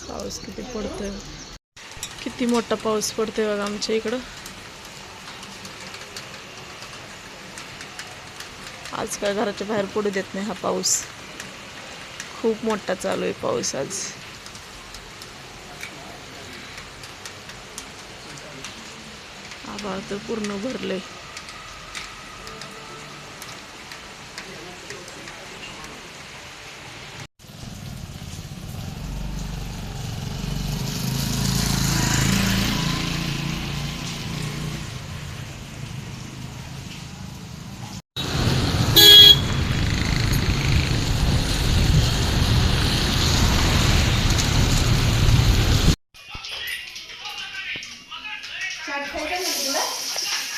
पाऊस किती पडतोय, किती मोठा पाऊस पडतोय बघा आमच्या इकडं. आज काय घराच्या बाहेर पडू देत नाही हा पाऊस. खूप मोठा चालू आहे पाऊस आज. आभाळ तर पूर्ण भरले.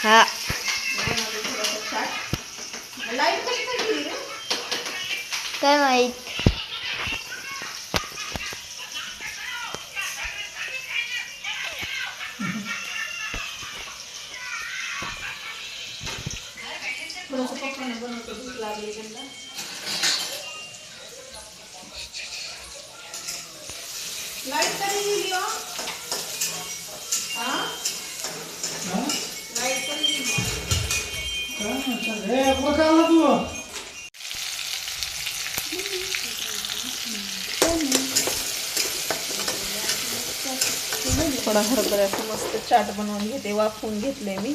हा काय माहित. लाईट कधी गेली हो? हा लाईट कधी गेली? थोडा हरभऱ्याचं मस्त चाट बनवून घेते. वाफवून घेतले मी.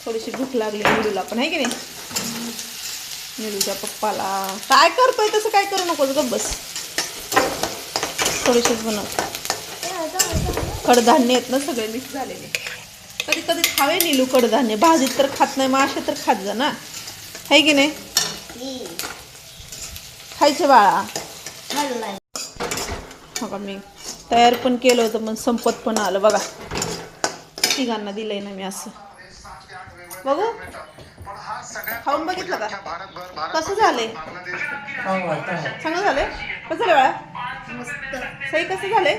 थोडीशी भूक लागली निलूला पण, आहे की नाही? निलूच्या पप्पाला. काय करतोय तसं काय करू नकोस, गप्प बस. थोडीशीच बनव. कडधान्य आहेत ना सगळे मिक्स झालेले. कधी कधी खावे निलू कडधान्य. भाजीत तर खात नाही, मासे तर खात जा ना, आहे की नाही? खायचे बाळा. बघा मी तयार पण केलं होतं, पण संपत पण आलं बघा. तिघांना दिलंय ना मी असं. बघू खाऊन बघितलं का कसं झाले? चांगलं झाले? कसं झालं बाळा? सही कसं झाले?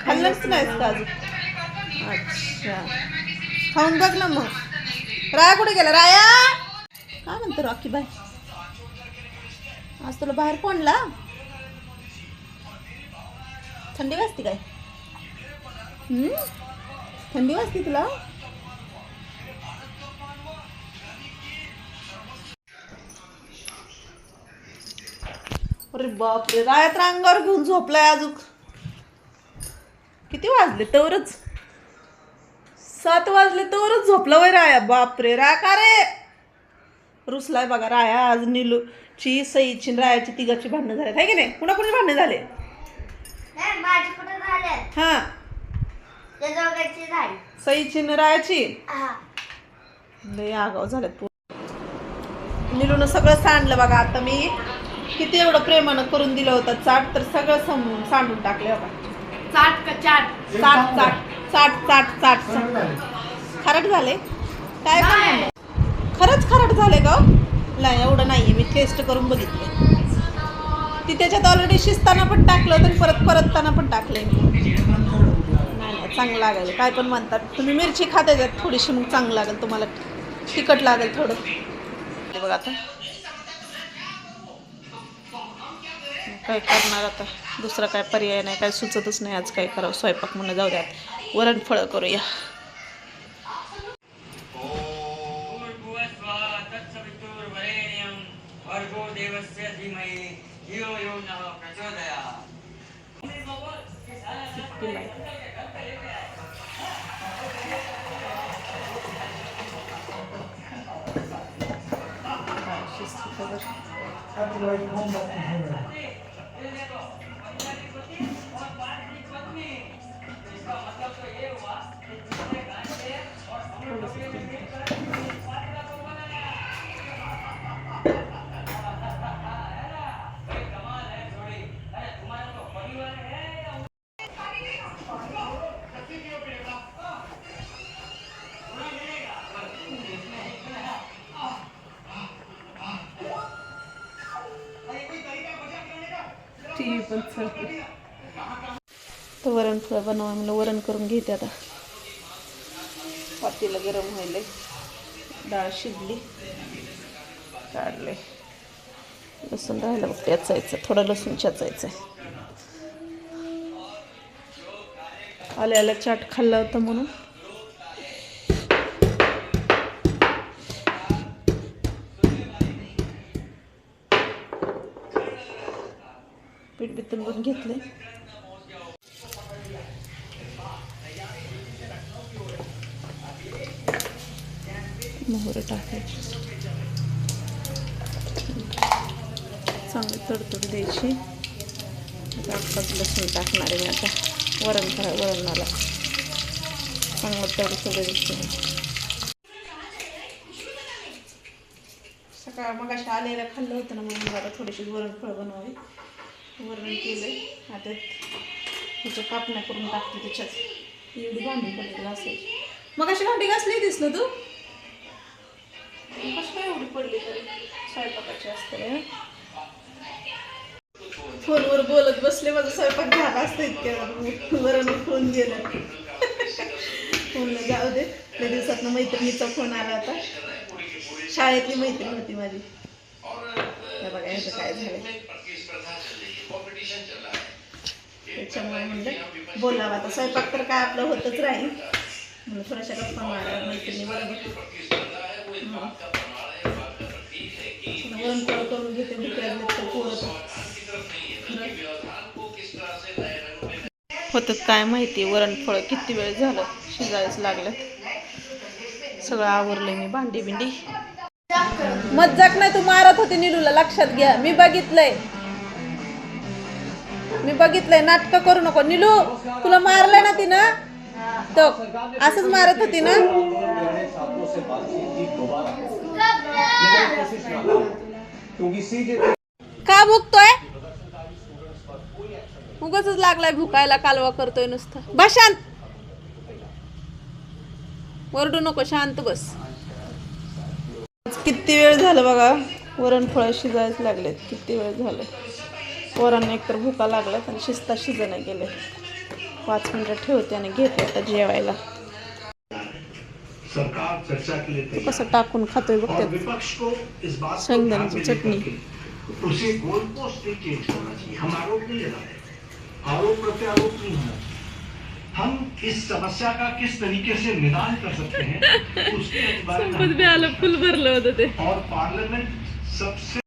खाल्लंच नाहीस का अजून? अच्छा, खाऊन बघ ना मग. राया कुठे गेला? राया काय म्हणतो रॉकी बाय? आज तुला बाहेर कोणला? थंडी वाजते काय? थंडी वाजते तुला? अरे बापरे, राया तर अंगावर घेऊन झोपलाय अजून. किती वाजले तवरच? 7 वाजले तवरच झोपला वय राया. बापरे, राया का रे? रुसलाय बघा राया. आज निलूची, सईची, रायाची तिघाची भांडणं झाले, आहे की नाही? कुणाकुणी भांडणं झाले? हा, सईची न रायाची. लय आगाव झाल्यात. निलूनं सगळं सांडलं बघा. आता मी किती एवढं प्रेमानं करून दिलं होतं चाट, तर सगळं सांडून टाकले बघा. चाट का चाट? चाट चाट चाट चाट चाट. खरट झाले काय? पण खरंच खरट झाले का? नाही एवढं नाहीये. मी टेस्ट करून बघितले. ती त्याच्यात ऑलरेडी शिजताना पण टाकलं होतं, परत परतताना पण टाकलंय मी. नाही चांगलं लागेल. काय पण म्हणतात तुम्ही. मिरची खाते त्यात थोडीशी, मग चांगलं लागेल तुम्हाला. तिखट लागेल थोडं. बघा आता काय करणार. आता दुसरा काय पर्याय नाही, काय सुचतच नाही आज काय करावं. स्वयंपाक म्हणून जाऊ द्यात, वरण फळं करूया. तर वरण फळ बनवा म्हणलं, वरण करून घेते आता. पातेलं गरम व्हायलंय. डाळ शिजली, काढले. लसूण राहिलं बघ ठेचायचं, थोडं लसूण ठेचायचं आहे. आल्याला चाट खाल्ला होता म्हणून. पीठ बितून पण घेतले. मोहरी टाकायची, चांगली तडतड द्यायची. आता लसूण टाकणार आहे मी आता. वरणाला चांगलं तडतड द्यायची. सकाळ मग अशा आलेल्या खाल्लं होतं ना, म्हणून मला थोडीशी वरणफळ बनवावी. वरण केले. आता ह्याच्या कापण्या करून टाकते त्याच्यात. एवढी भांडी पडली घासायची. मग अशी भांडी घासली होतीस ना तू? कसं काय एवढी पडली तरी? स्वयंपाकाची असते. फोनवर बोलत बसले, माझा स्वयंपाक झाला असतं इतक्या वरण उठून गेलं. फोनला जाऊ दे. त्या दिवसात मैत्रिणीचा फोन आला होता. शाळेतली मैत्रीण होती माझी. बघा याचं काय झालं. त्याच्यामुळे म्हणलं बोलावं. आता स्वयंपाक तर काय आपलं होतच राहील म्हणून थोड्याशा गप्पा मारा मैत्रिणी बरोबर. वरणफळ करून घेते. होतं काय माहिती. वरणफळ किती वेळ झालं शिजायच लागलं. सगळं आवरलंय मी, भांडी बिंडी. मज्जाक नाही, तू मारत होती निलूला, लक्षात घ्या. मी बघितलंय. नाटकं करू नको. निलू तुला मारलंय ना तिनं, तो असंच मारत होती ना. का भुकतोय? उगाच लागलाय भुकायला, कालवा करतोय नुसतं. बस शांत, ओरडू नको, शांत बस. किती वेळ झालं बघा, वरणफळ शिजायच लागलेत. किती वेळ झालं. पोरांना एकतर भुका लागल्यात आणि शिजता शिजणं गेले. 5 मिनिटं ठेवते आणि घेते आता जेवायला. कसं टाकून खातोय बघते. शेंगदाण्याची चटणी. हम इस समस्या का किस तरीके से निदान कर सकते हैं उसके बारे में फुल भरलं होतं ते. और पार्लियामेंट सबसे